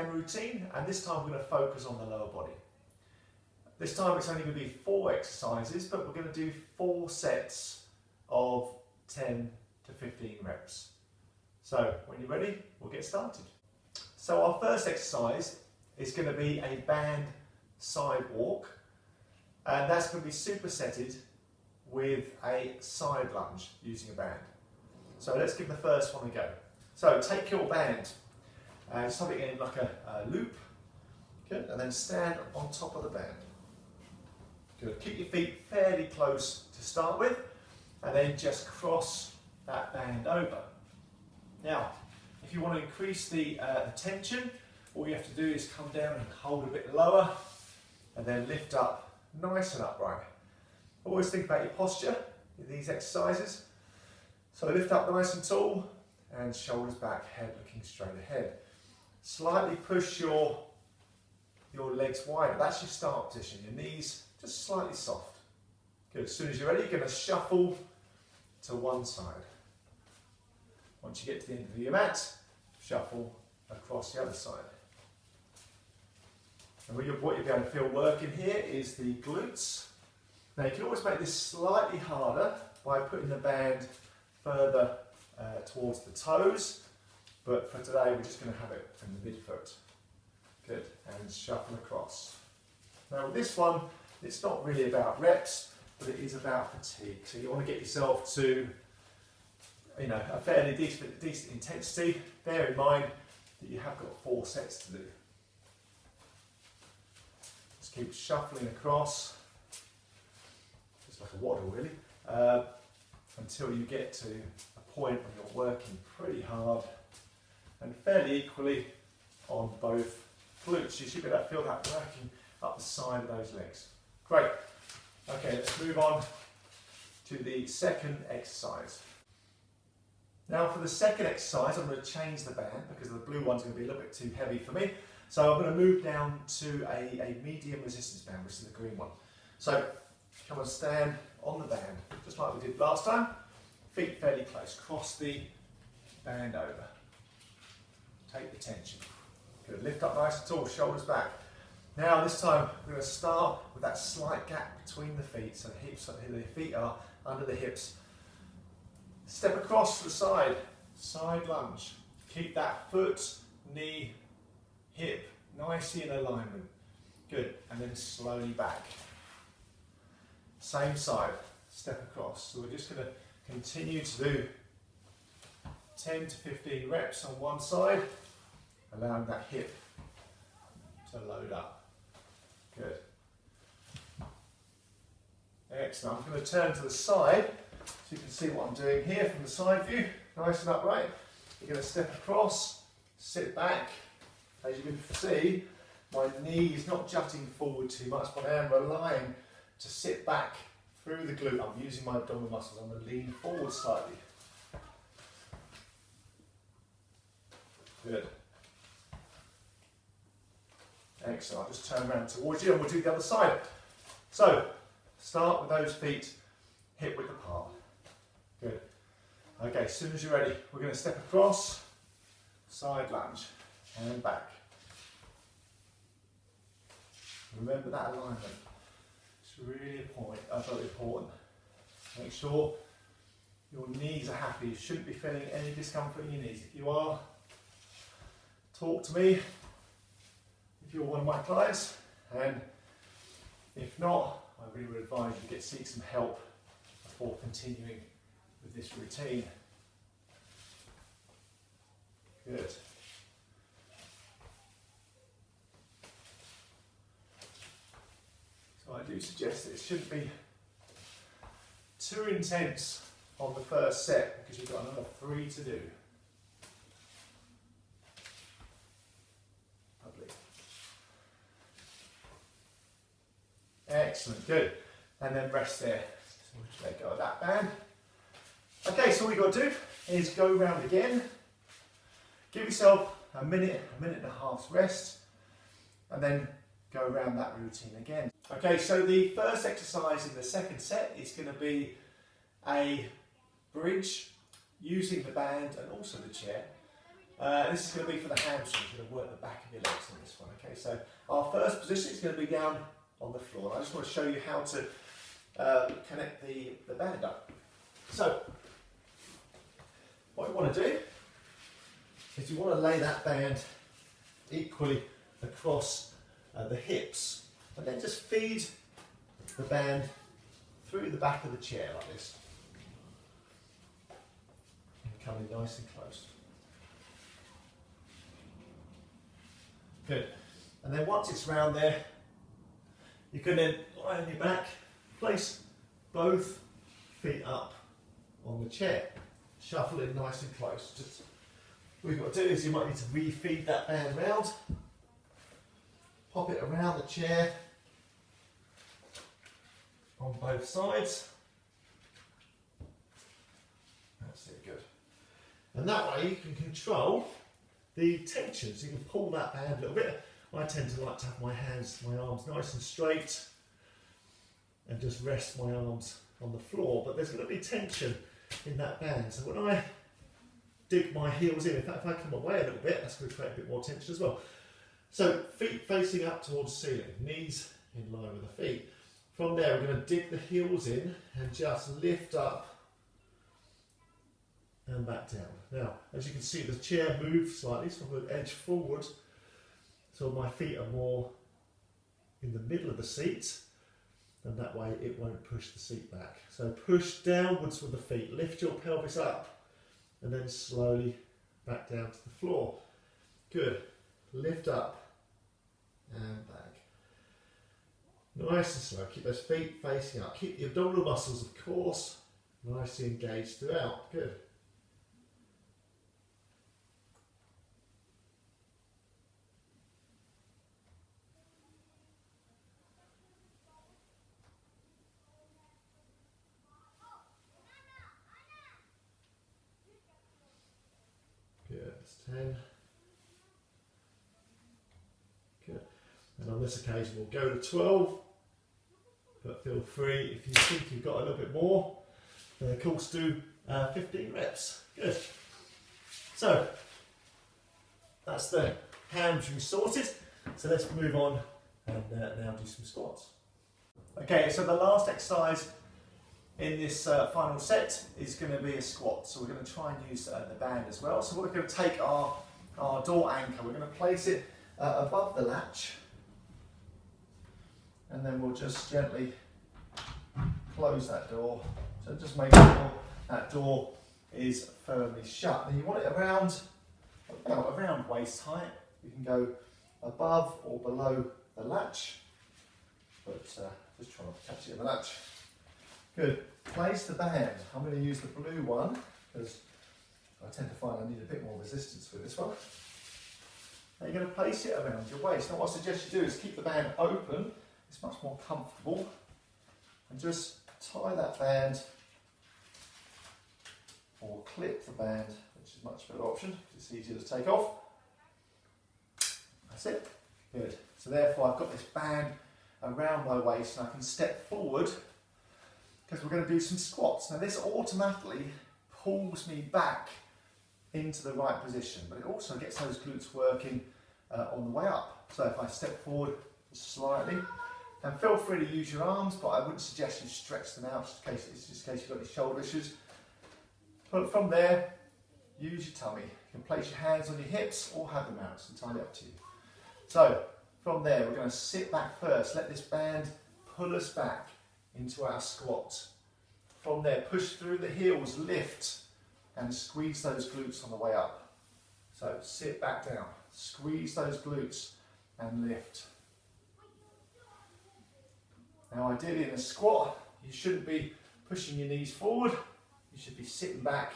band routine, and this time we're going to focus on the lower body. This time it's only going to be 4 exercises, but we're going to do 4 sets of 10 to 15 reps. So when you're ready, we'll get started. So our first exercise is going to be a band side walk, and that's going to be supersetted with a side lunge using a band. So let's give the first one a go. So take your band and stop it in like a loop. Good, and then stand on top of the band. Good. Keep your feet fairly close to start with, and then just cross that band over. Now, if you want to increase the tension, all you have to do is come down and hold a bit lower, and then lift up nice and upright. Always think about your posture in these exercises. So lift up nice and tall, and shoulders back, head looking straight ahead. Slightly push your legs wider. That's your start position. Your knees just slightly soft. Good. As soon as you're ready, you're going to shuffle to one side. Once you get to the end of your mat, shuffle across the other side. And what you'll be able to feel working here is the glutes. Now you can always make this slightly harder by putting the band further towards the toes, but for today we're just going to have it in the midfoot. Good, and shuffle across. Now with this one, it's not really about reps, but it is about fatigue. So you want to get yourself to, a fairly decent intensity. Bear in mind that you have got 4 sets to do. Just keep shuffling across, just like a waddle really, until you get to a point where you're working pretty hard and fairly equally on both glutes. You should be able to feel that working up the side of those legs. Great. Okay, let's move on to the second exercise. Now for the second exercise, I'm going to change the band because the blue one's going to be a little bit too heavy for me. So I'm going to move down to a medium resistance band, which is the green one. So come and stand on the band, just like we did last time. Feet fairly close, cross the band over. Take the tension. Good, lift up nice and tall, shoulders back. Now this time we're going to start with that slight gap between the feet, so the feet are under the hips. Step across to the side, side lunge. Keep that foot, knee, hip nicely in alignment. Good, and then slowly back. Same side, step across. So we're just going to continue to do 10 to 15 reps on one side, allowing that hip to load up. Good. Excellent. I'm going to turn to the side so you can see what I'm doing here from the side view. Nice and upright. You're going to step across, sit back. As you can see, my knee is not jutting forward too much, but I am relying to sit back through the glute. I'm using my abdominal muscles. I'm going to lean forward slightly. Good. Excellent. I'll just turn around towards you and we'll do the other side. So, start with those feet hip width apart. Good. Okay, as soon as you're ready, we're going to step across, side lunge, and back. Remember that alignment. It's really important. Make sure your knees are happy. You shouldn't be feeling any discomfort in your knees. If you are, talk to me if you're one of my clients, and if not, I really would advise you to seek some help before continuing with this routine. Good. So I do suggest that it shouldn't be too intense on the first set because you've got another 3 to do. Lovely. Excellent, good. And then rest there. So we'll just let go of that band. Okay, so all you've got to do is go round again. Give yourself a minute and a half's rest, and then go around that routine again. Okay, so the first exercise in the second set is going to be a bridge using the band and also the chair This is going to be for the hamstrings. You're going to work the back of your legs on this one. Okay, so our first position is going to be down on the floor. I just want to show you how to connect the band up. So, what you want to do is you want to lay that band equally across the hips, and then just feed the band through the back of the chair like this. And come in nice and close. Good. And then once it's round there, you can then lie on your back, place both feet up on the chair, shuffle it nice and close. Just what you've got to do is you might need to re-feed that band round, pop it around the chair on both sides. That's it, good. And that way you can control the tension, so you can pull that band a little bit. I tend to like to have my arms nice and straight and just rest my arms on the floor, but there's going to be tension in that band. So when I dig my heels in, in fact if I come away a little bit, that's going to create a bit more tension as well. So feet facing up towards the ceiling, knees in line with the feet. From there we're going to dig the heels in and just lift up and back down. Now, as you can see, the chair moves slightly, so I'm going to edge forward so my feet are more in the middle of the seat, and that way it won't push the seat back. So push downwards with the feet, lift your pelvis up, and then slowly back down to the floor. Good. Lift up and back. Nice and slow. Keep those feet facing up. Keep the abdominal muscles, of course, nicely engaged throughout. Good. Good, that's 10. Good. And on this occasion we'll go to 12, but feel free, if you think you've got a little bit more, then of course do 15 reps. Good. So, that's the hamstring sorted. So let's move on and now do some squats. Okay, so the last exercise in this final set is going to be a squat. So we're going to try and use the band as well. So we're going to take our door anchor, we're going to place it above the latch, and then we'll just gently close that door. So just make sure that door is firmly shut. And you want it around waist height. You can go above or below the latch, but just try not to catch it in the latch. Good. Place the band. I'm going to use the blue one because I tend to find I need a bit more resistance with this one. Now you're going to place it around your waist. Now what I suggest you do is keep the band open. It's much more comfortable. And just tie that band or clip the band, which is a much better option because it's easier to take off. That's it. Good. So therefore I've got this band around my waist and I can step forward because we're going to do some squats. Now this automatically pulls me back into the right position, but it also gets those glutes working on the way up. So if I step forward just slightly, and feel free to use your arms, but I wouldn't suggest you stretch them out just in case you've got any shoulder issues. But from there, use your tummy. You can place your hands on your hips or have them out, it's entirely up to you. So from there, we're going to sit back first. Let this band pull us back into our squat. From there, push through the heels, lift, and squeeze those glutes on the way up. So sit back down, squeeze those glutes, and lift. Now ideally in a squat, you shouldn't be pushing your knees forward. You should be sitting back,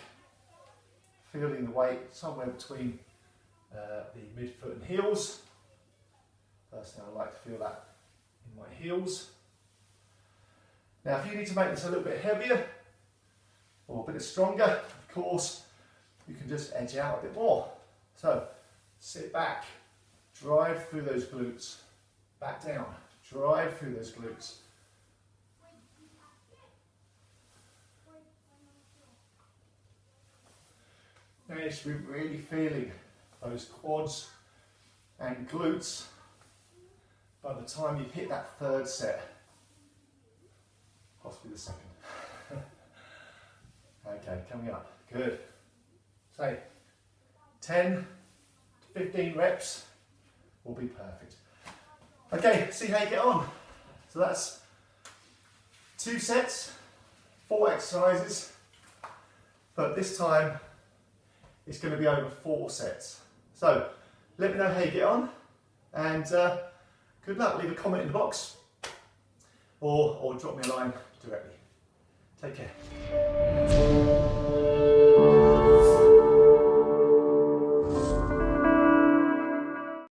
feeling the weight somewhere between the midfoot and heels. Personally, I like to feel that in my heels. Now, if you need to make this a little bit heavier or a bit stronger, of course, you can just edge out a bit more. So, sit back, drive through those glutes, back down, drive through those glutes. Now you should be really feeling those quads and glutes by the time you've hit that third set, possibly the second. Okay, coming up, good. Say 10 to 15 reps will be perfect. Okay, see how you get on. So that's 2 sets, 4 exercises, but this time it's going to be over 4 sets. So let me know how you get on, and good luck. Leave a comment in the box or drop me a line directly. Take care.